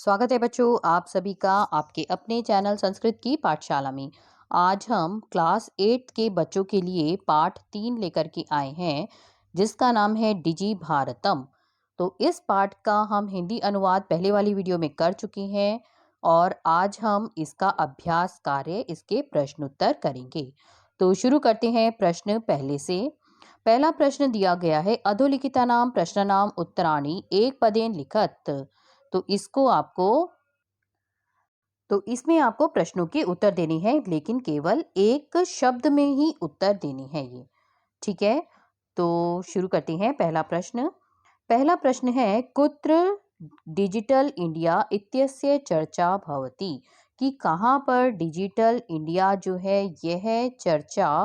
स्वागत है बच्चों आप सभी का आपके अपने चैनल संस्कृत की पाठशाला में। आज हम क्लास 8 के बच्चों के लिए पाठ 3 लेकर के आए हैं जिसका नाम है डिजी भारतम। तो इस पाठ का हम हिंदी अनुवाद पहले वाली वीडियो में कर चुके हैं और आज हम इसका अभ्यास कार्य इसके प्रश्न उत्तर करेंगे। तो शुरू करते हैं प्रश्न पहले से। पहला प्रश्न दिया गया है अधोलिखिता नाम प्रश्न नाम उत्तराणी एक पदेन लिखत। तो इसको आपको तो इसमें आपको प्रश्नों के उत्तर देने हैं लेकिन केवल एक शब्द में ही उत्तर देनी है ये। ठीक है, तो शुरू करते हैं पहला प्रश्न है कुत्र डिजिटल इंडिया इत्यस्य चर्चा भवति कि कहाँ पर डिजिटल इंडिया जो है यह चर्चा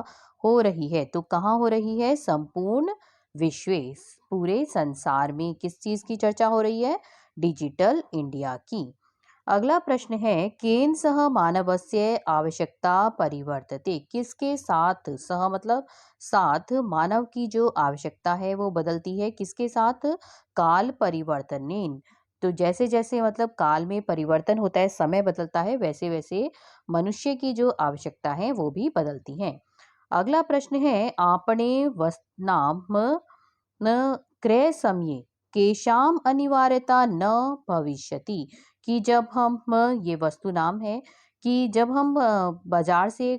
हो रही है। तो कहाँ हो रही है? संपूर्ण विश्व, पूरे संसार में किस चीज की चर्चा हो रही है? डिजिटल इंडिया की। अगला प्रश्न है केन सह मानवस्य आवश्यकता परिवर्तते, किसके साथ? सह मतलब साथ, मानव की जो आवश्यकता है वो बदलती है किसके साथ? काल परिवर्तनेन। तो जैसे जैसे मतलब काल में परिवर्तन होता है, समय बदलता है, वैसे वैसे मनुष्य की जो आवश्यकता है वो भी बदलती है। अगला प्रश्न है आपणे वस्तनाम न क्रय समये केशाम अनिवार्यता न भविष्यति कि जब हम ये वस्तु नाम है कि जब हम बाजार से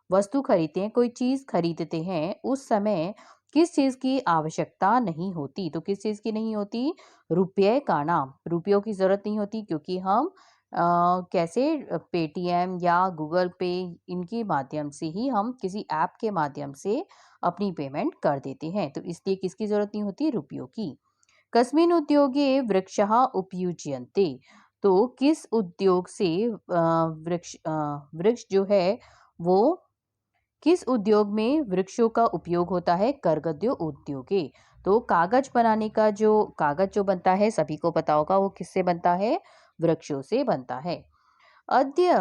वस्तु खरीदते हैं, कोई चीज खरीदते हैं, उस समय किस चीज की आवश्यकता नहीं होती? तो किस चीज की नहीं होती? रुपये का नाम, रुपयों की जरूरत नहीं होती क्योंकि हम कैसे पेटीएम या गूगल पे इनके माध्यम से ही हम किसी ऐप के माध्यम से अपनी पेमेंट कर देते हैं। तो इसलिए किसकी जरूरत नहीं होती? रुपयों की। कस्मिन् उद्योगे वृक्षः उपयुज्यन्ते। तो किस उद्योग से वृक्ष जो है वो किस उद्योग में वृक्षों का उपयोग होता है? कर्गद्यो उद्योगे। तो कागज बनाने का जो कागज जो बनता है सभी को पता होगा वो किससे बनता है? वृक्षों से बनता है। अद्य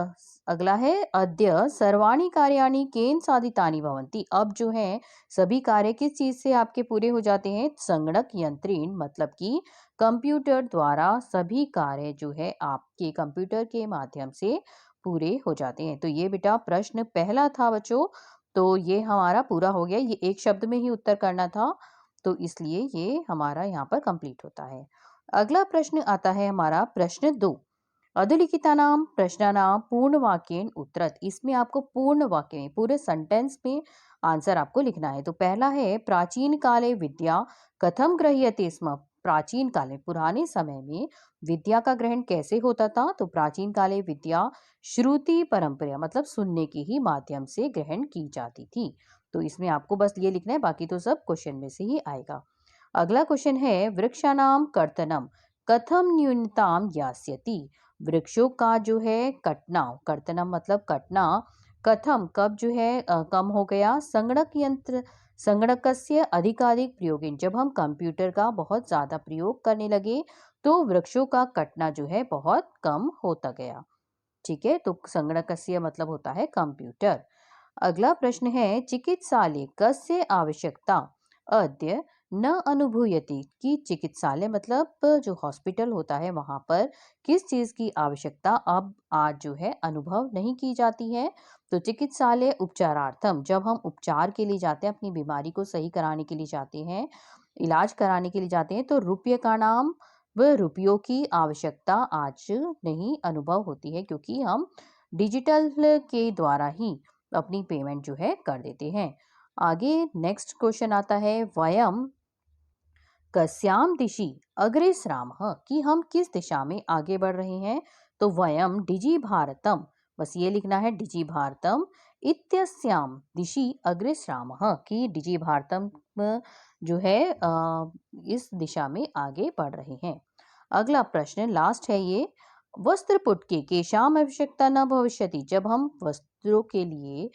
अगला है अद्य सर्वाणि कार्याणि केन साधितानि भवन्ति। अब जो है सभी कार्य किस चीज से आपके पूरे हो जाते हैं? संगणक यंत्रेण, मतलब कि कंप्यूटर द्वारा सभी कार्य जो है आपके कंप्यूटर के माध्यम से पूरे हो जाते हैं। तो ये बेटा प्रश्न पहला था बच्चों, तो ये हमारा पूरा हो गया। ये एक शब्द में ही उत्तर करना था तो इसलिए ये हमारा यहाँ पर कंप्लीट होता है। अगला प्रश्न आता है हमारा प्रश्न 2। अधोलिखितानां प्रश्नानां पूर्ण वाक्येन उत्तरत। इसमें आपको पूर्ण वाक्य में पूरे सेंटेंस में आंसर आपको लिखना है। तो पहला है प्राचीन काले विद्या कथम गृह्यते स्म। प्राचीन काले पुराने समय में विद्या का ग्रहण कैसे होता था? तो प्राचीन काले विद्या श्रुति परंपरा मतलब सुनने के ही माध्यम से ग्रहण की जाती थी। तो इसमें आपको बस ये लिखना है, बाकी तो सब क्वेश्चन में से ही आएगा। अगला क्वेश्चन है वृक्षाणाम कर्तनम कथम न्यूनताम यास्यति। वृक्षों का जो है कटना, कर्तनम मतलब कटना, कथम कब जो है कम हो गया? संगणक यंत्र संगणकस्य अधिकाधिक प्रयोगेन, जब हम कंप्यूटर का बहुत ज्यादा प्रयोग करने लगे तो वृक्षों का कटना जो है बहुत कम होता गया। ठीक है, तो संगणकस्य मतलब होता है कंप्यूटर। अगला प्रश्न है चिकित्सालय कस्य आवश्यकता अद्य न अनुभूयते कि चिकित्सालय मतलब जो हॉस्पिटल होता है वहां पर किस चीज की आवश्यकता अब आज जो है अनुभव नहीं की जाती है? तो चिकित्सालय उपचारार्थम, जब हम उपचार के लिए जाते हैं, अपनी बीमारी को सही कराने के लिए जाते हैं, इलाज कराने के लिए जाते हैं, तो रुपये का नाम व रुपयों की आवश्यकता आज नहीं अनुभव होती है क्योंकि हम डिजिटल के द्वारा ही अपनी पेमेंट जो है कर देते हैं। आगे नेक्स्ट क्वेश्चन आता है वयम कस्याम दिशि अग्रे स्रामः कि हम किस दिशा में आगे बढ़ रहे हैं? तो वयम डिजी भारतम, बस ये लिखना है डिजी भारतम इत्यस्याम दिशि अग्रे स्रामः कि डिजी भारतम जो है इस दिशा में आगे बढ़ रहे हैं। अगला प्रश्न लास्ट है ये वस्त्र पुटके केशाम आवश्यकता न भविष्यति। जब हम वस्त्रों के लिए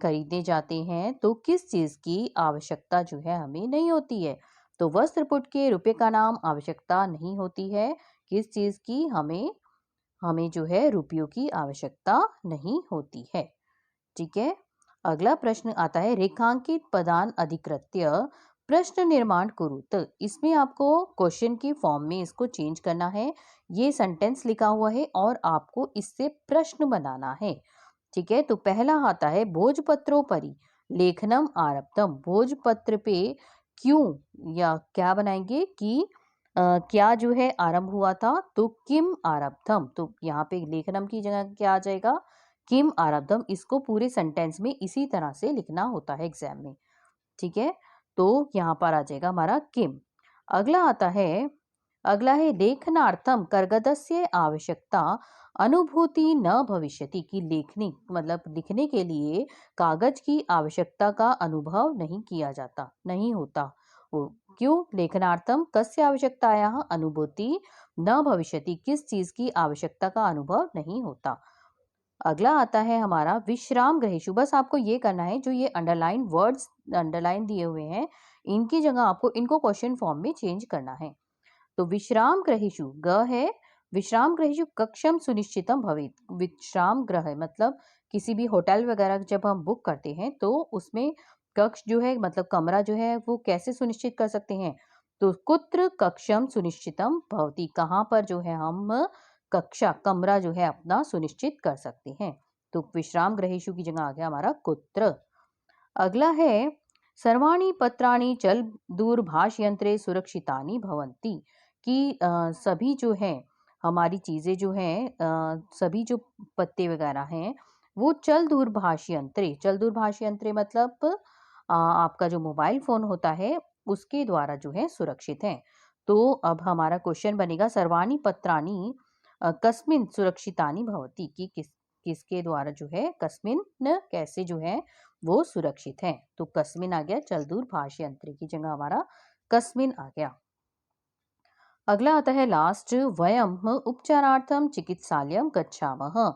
खरीदने जाते हैं तो किस चीज की आवश्यकता जो है हमें नहीं होती है? तो वस्त्र पुटके रुपये का नाम आवश्यकता नहीं होती है। किस चीज की? हमें हमें जो है रुपयों की आवश्यकता नहीं होती है। ठीक है, अगला प्रश्न आता है रेखांकित पदान अधिकृत्य प्रश्न निर्माण करो, तो इसमें आपको क्वेश्चन की फॉर्म में इसको चेंज करना है। ये सेंटेंस लिखा हुआ है और आपको इससे प्रश्न बनाना है। ठीक है, तो पहला आता है भोजपत्रोपरि लेखनम आरब्धम। भोजपत्र पे क्यों या क्या बनाएंगे कि क्या जो है आरंभ हुआ था, तो किम आरब्धम। तो यहाँ पे लेखनम की जगह क्या आ जाएगा, किम आरब्धम। इसको पूरे सेंटेंस में इसी तरह से लिखना होता है एग्जाम में। ठीक है, तो यहाँ पर आ जाएगा हमारा किम। अगला आता है, अगला है लेखनार्थम कर्गदस्य आवश्यकता अनुभूति न भविष्यति। की लेखनी मतलब लिखने के लिए कागज की आवश्यकता का अनुभव नहीं किया जाता, नहीं होता। वो क्यों, लेखनार्थम कस्य आवश्यकतायाः अनुभूति न भविष्यति, किस चीज की आवश्यकता का अनुभव नहीं होता। अगला आता है हमारा विश्राम ग्रहेशु। बस आपको ये करना है, जो ये अंडरलाइन वर्ड्स अंडरलाइन दिए हुए हैं, इनकी जगह आपको इनको क्वेश्चन फॉर्म में चेंज करना है। तो विश्राम ग्रहेषु ग है, विश्राम ग्रहेषु कक्षम सुनिश्चितम भवेत। विश्राम ग्रह मतलब किसी भी होटल वगैरह जब हम बुक करते हैं तो उसमें कक्ष जो है मतलब कमरा जो है वो कैसे सुनिश्चित कर सकते हैं, तो कुत्र कक्षम सुनिश्चितम भवति, कहाँ पर जो है हम कक्षा कमरा जो है अपना सुनिश्चित कर सकते हैं। तो विश्राम ग्रहेषु की जगह आ गया हमारा कुत्र। अगला है सर्वाणि पत्राणि चल दूरभाष यंत्रे सुरक्षितानि भवन्ति। कि सभी जो है हमारी चीजें जो हैं सभी जो पत्ते वगैरह हैं वो चल दूरभाष यंत्रे, चल दूरभाष यंत्रे मतलब आपका जो मोबाइल फोन होता है उसके द्वारा जो है सुरक्षित है। तो अब हमारा क्वेश्चन बनेगा सर्वाणि पत्राणि कस्मिन सुरक्षितानि भवति, कि किसके द्वारा जो है कस्मिन न कैसे जो है वो सुरक्षित है। तो कस्मिन आ गया, चल दूरभाष यंत्र की जगह हमारा कस्मिन आ गया। अगला आता है लास्ट, वयम उपचारार्थम चिकित्सालयम गच्छामः।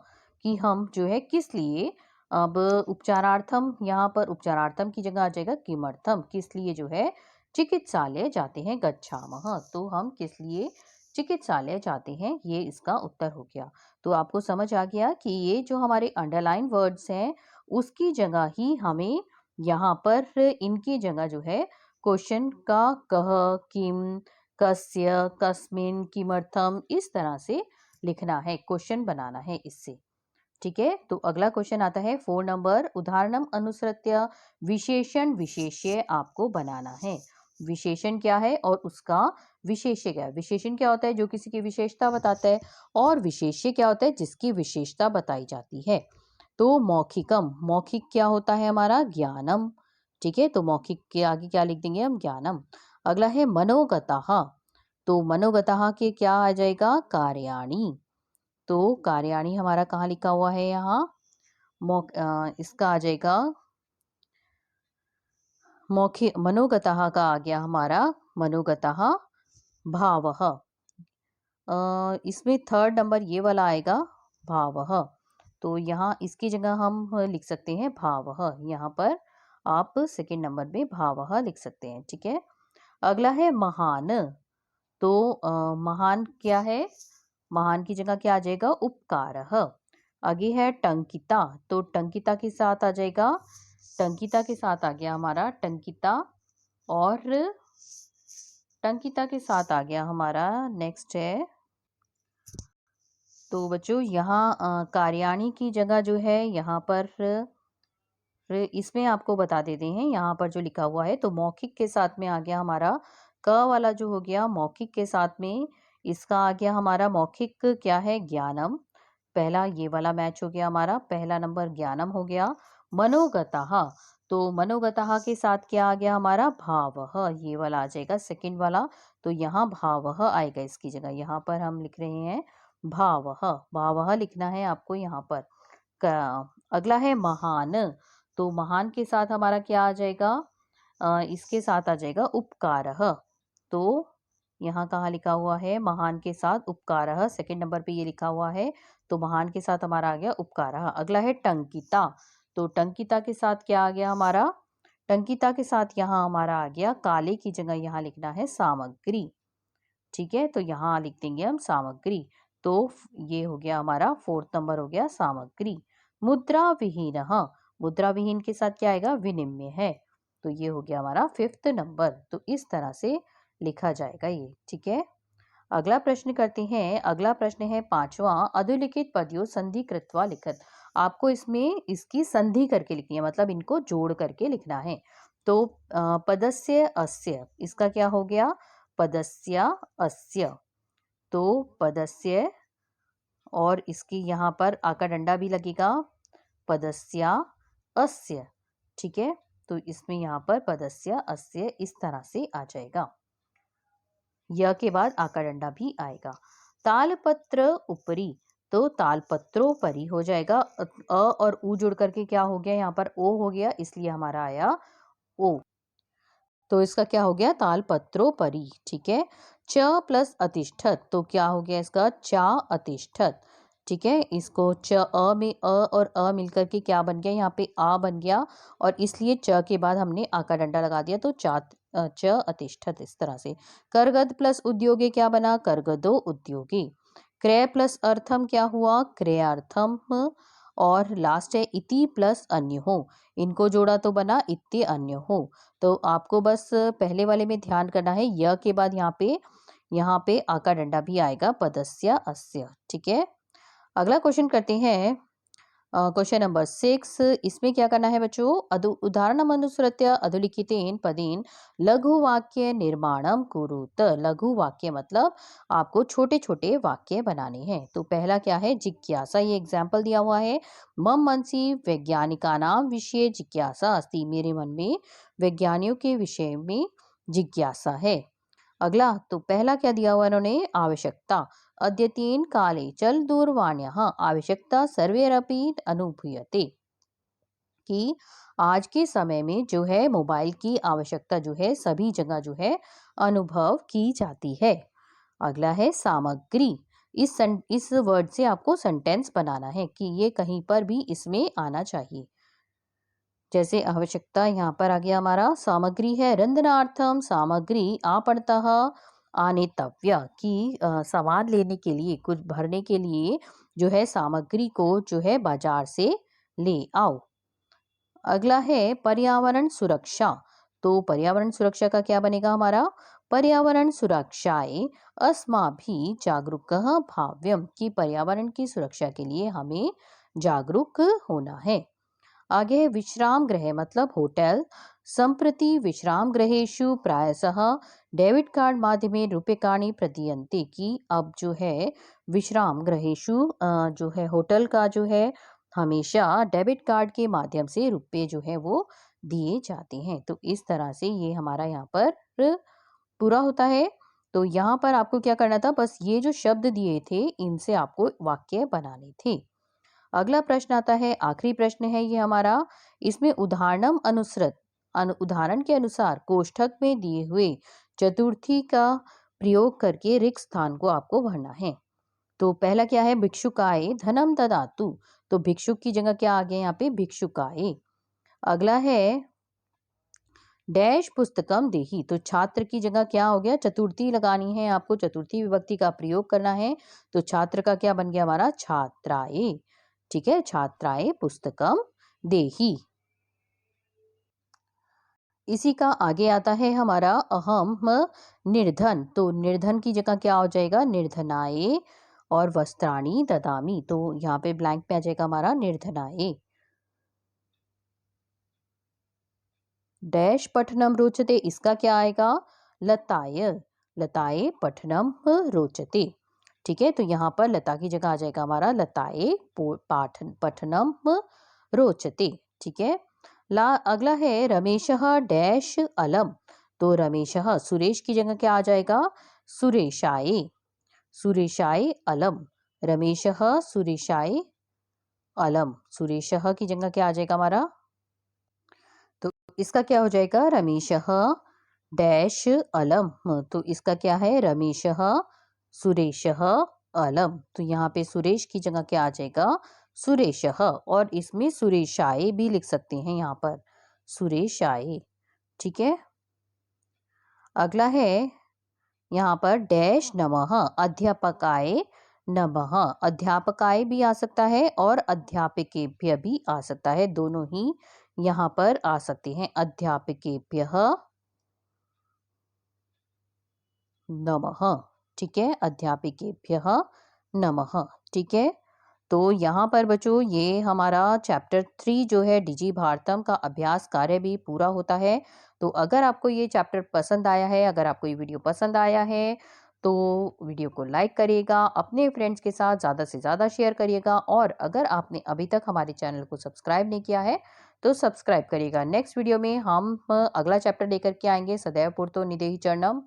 कि हम जो है किस लिए, अब उपचारार्थम यहाँ पर उपचारार्थम की जगह आ जाएगा किमर्थम, किस लिए जो है चिकित्सालय जाते हैं, गच्छामः तो हम किस लिए चिकित्सालय जाते हैं, ये इसका उत्तर हो गया। तो आपको समझ आ गया कि ये जो हमारे अंडरलाइन वर्ड्स हैं उसकी जगह ही हमें यहाँ पर इनकी जगह जो है क्वेश्चन का कह, किम, कस्य, कस्मिन, किमर्थम इस तरह से लिखना है, क्वेश्चन बनाना है इससे। ठीक है, तो अगला क्वेश्चन आता है 4 नंबर, उदाहरणम अनुसृत्य विशेषण विशेष्य आपको बनाना है। विशेषण क्या है और उसका विशेष्य क्या है। विशेषण क्या होता है, जो किसी की विशेषता बताता है, और विशेष्य क्या होता है, जिसकी विशेषता बताई जाती है। तो मौखिकम, मौखिक क्या होता है हमारा, ज्ञानम। ठीक है, तो मौखिक के आगे क्या लिख देंगे हम, ज्ञानम। अगला है मनोगतः, तो मनोगतः के क्या आ जाएगा, कार्याणि। तो कार्याणि हमारा कहाँ लिखा हुआ है यहाँ, इसका आ जाएगा मौखिक, मनोगतः का आ गया हमारा मनोगतः भावः। इसमें 3rd नंबर ये वाला आएगा भावः, तो यहाँ इसकी जगह हम लिख सकते हैं भावः। यहाँ पर आप 2nd नंबर में भावः लिख सकते हैं। ठीक है, अगला है महान। तो महान क्या है, महान की जगह क्या आ जाएगा, उपकारः। आगे है टंकिता, तो टंकिता के साथ आ जाएगा, टंकिता के साथ आ गया हमारा टंकिता, और टंकिता के साथ आ गया हमारा नेक्स्ट है। तो बच्चों यहाँ कार्याणी की जगह जो है यहाँ पर इसमें आपको बता देते हैं, यहाँ पर जो लिखा हुआ है तो मौखिक के साथ में आ गया हमारा क वाला जो हो गया, मौखिक के साथ में इसका आ गया हमारा मौखिक क्या है, ज्ञानम। पहला ये वाला मैच हो गया हमारा, पहला नंबर ज्ञानम हो गया। मनोगतः, तो मनोगतः के साथ क्या आ गया हमारा, भावः, ये वाला आ जाएगा 2nd वाला। तो यहाँ भावः आएगा इसकी जगह, यहाँ पर हम लिख रहे हैं भावः, भावः लिखना है आपको यहाँ पर। अगला है महान, तो महान के साथ हमारा क्या आ जाएगा, इसके साथ आ जाएगा उपकारः। तो यहाँ कहाँ लिखा हुआ है, महान के साथ उपकारः, 2nd नंबर पे ये लिखा हुआ है, तो महान के साथ हमारा आ गया उपकारः। अगला है टंकिता, तो टंकिता के साथ क्या आ गया हमारा, टंकिता के साथ यहाँ हमारा आ गया काले की जगह यहाँ लिखना है सामग्री। ठीक है, तो यहाँ लिख देंगे हम सामग्री। तो ये हो गया हमारा 4th नंबर हो गया सामग्री। मुद्रा विहीन, मुद्रा विहीन के साथ क्या आएगा, विनिमय है। तो ये हो गया हमारा 5th नंबर। तो इस तरह से लिखा जाएगा ये, ठीक है। अगला प्रश्न करते हैं। अगला प्रश्न है 5वां, अधोलिखित पदयों संधि कृत्वा लिखत। आपको इसमें इसकी संधि करके लिखनी है, मतलब इनको जोड़ करके लिखना है। तो पदस्य अस्य, इसका क्या हो गया? पदस्य अस्य। तो पदस्य, और इसकी यहाँ पर आका डंडा भी लगेगा, पदस्या अस्य, ठीक है। तो इसमें यहाँ पर पदस्य अस्य इस तरह से आ जाएगा। य के बाद आका डंडा भी आएगा। तालपत्र ऊपरी, तो तालपत्रों परी हो जाएगा। और ऊ जुड़ करके क्या हो गया? यहाँ पर ओ हो गया, इसलिए हमारा आया ओ। तो इसका क्या हो गया? तालपत्रों परी, ठीक है। च प्लस अतिष्ठत, तो क्या हो गया इसका? चा अतिष्ठत, ठीक है। इसको च अ में अ और अ मिलकर के क्या बन गया? यहाँ पे आ बन गया, और इसलिए च के बाद हमने आ का डंडा लगा दिया, तो च अतिष्ठत इस तरह से। करगद प्लस उद्योगे क्या बना? करगदो उद्योगे। क्रय प्लस अर्थम क्या हुआ? क्रयार्थम। और लास्ट है इति प्लस अन्य हो, इनको जोड़ा तो बना इत्ते अन्य हो। तो आपको बस पहले वाले में ध्यान करना है, य के बाद यहाँ पे आका डंडा भी आएगा, पदस्य अस्य, ठीक है। अगला क्वेश्चन करते हैं, क्वेश्चन नंबर 6। इसमें क्या करना है बच्चों? उदाहरणम अनुसृत्य अधोलिखितेन पदेन लघु वाक्य निर्माणम कुरुत। लघु वाक्य मतलब आपको छोटे छोटे वाक्य बनाने हैं। तो पहला क्या है? जिज्ञासा। ये एग्जाम्पल दिया हुआ है, मम मनसि वैज्ञानिकानां विषये जिज्ञासा अस्ति। मेरे मन में वैज्ञानिकों के विषय में जिज्ञासा है। अगला, तो पहला क्या दिया हुआ इन्होंने? आवश्यकता। अद्यतन काले चल दूरवाण्यः आवश्यकता सर्वैरपि अनुभूयते, कि आज के समय में जो है मोबाइल की आवश्यकता जो है सभी जगह जो है अनुभव की जाती है। अगला है सामग्री। इस वर्ड से आपको सेंटेंस बनाना है कि ये कहीं पर भी इसमें आना चाहिए। जैसे आवश्यकता यहाँ पर आ गया हमारा, सामग्री है रंधनार्थम सामग्री आपणतः आनेतव्य, कि सामान लेने के लिए, कुछ भरने के लिए जो है सामग्री को जो है बाजार से ले आओ। अगला है पर्यावरण सुरक्षा। तो पर्यावरण सुरक्षा का क्या बनेगा हमारा? पर्यावरण सुरक्षाए अस्माभिः जागरूकः भाव्यम, कि पर्यावरण की सुरक्षा के लिए हमें जागरूक होना है। आगे है विश्राम गृह मतलब होटल। संप्रति विश्राम गृहेषु प्रायशः डेबिट कार्ड माध्यमेन रूप्यकाणि प्रदीयन्ते, कि अब जो है विश्राम गृहेषु जो है होटल का जो है हमेशा डेबिट कार्ड के माध्यम से रुपए जो है वो दिए जाते हैं। तो इस तरह से ये हमारा यहाँ पर पूरा होता है। तो यहाँ पर आपको क्या करना था? बस ये जो शब्द दिए थे इनसे आपको वाक्य बनाने थे। अगला प्रश्न आता है, आखिरी प्रश्न है ये हमारा। इसमें उदाहरणम अनुसृत, उदाहरण के अनुसार कोष्ठक में दिए हुए चतुर्थी का प्रयोग करके रिक्त स्थान को आपको भरना है। तो पहला क्या है? भिक्षुकाय धनम ददातु। तो भिक्षुक की जगह क्या आ गया यहाँ पे? भिक्षुकाय। अगला है डैश पुस्तकम देही। तो छात्र की जगह क्या हो गया? चतुर्थी लगानी है आपको, चतुर्थी विभक्ति का प्रयोग करना है। तो छात्र का क्या बन गया हमारा? छात्राए, ठीक है। छात्राए पुस्तकम देही। इसी का आगे आता है हमारा अहम निर्धन। तो निर्धन की जगह क्या हो जाएगा? निर्धनाए। और वस्त्राणी ददामी, तो यहाँ पे ब्लैंक पे आ जाएगा हमारा निर्धनाए। डैश पठनम रोचते, इसका क्या आएगा? लताय। लताए पठनम रोचते, ठीक है। तो यहाँ पर लता की जगह आ जाएगा हमारा लताए पठनम रोचते, ठीक है। अगला है रमेशः डैश अलम। तो रमेशः, सुरेश की जगह क्या आ जाएगा? सुरेशाय। सुरेशाय अलम। रमेशः सुरेशाय अलम। सुरेशः की जगह क्या आ जाएगा हमारा? तो इसका क्या हो जाएगा? रमेशः डैश अलम। तो इसका क्या है? रमेशः सुरेशः अलम। तो यहाँ पे सुरेश की जगह क्या आ जाएगा? सुरेशः। और इसमें सुरेशाय भी लिख सकते हैं यहाँ पर, सुरेशाय, ठीक है। अगला है यहाँ पर डैश नमः अध्यापकाय नमः। अध्यापकाय भी आ सकता है और अध्यापकेभ्य भी आ सकता है, दोनों ही यहाँ पर आ सकते हैं अध्यापकेभ्यः नमः। ठीक है, अध्यापकेभ्यः नमः। ठीक है, तो यहाँ पर बच्चों ये हमारा चैप्टर 3 जो है डिजी भारतम का अभ्यास कार्य भी पूरा होता है। तो अगर आपको ये चैप्टर पसंद आया है, अगर आपको ये वीडियो पसंद आया है, तो वीडियो को लाइक करिएगा, अपने फ्रेंड्स के साथ ज़्यादा से ज़्यादा शेयर करिएगा और अगर आपने अभी तक हमारे चैनल को सब्सक्राइब नहीं किया है, तो सब्सक्राइब करिएगा। नेक्स्ट वीडियो में हम अगला चैप्टर लेकर के आएँगे, सदैव पूर्तो निदेहि चरणम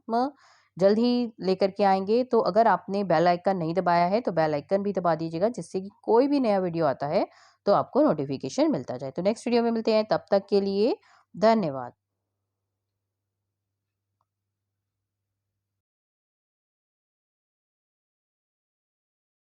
जल्द ही लेकर के आएँगे। तो अगर आपने बेल आइकन नहीं दबाया है, तो बेल आइकन भी दबा दीजिएगा जिससे कि कोई भी नया वीडियो आता है, तो आपको नोटिफ़िकेशन मिलता जाए। तो नेक्स्ट वीडियो में मिलते हैं, तब तक के लिए धन्यवाद।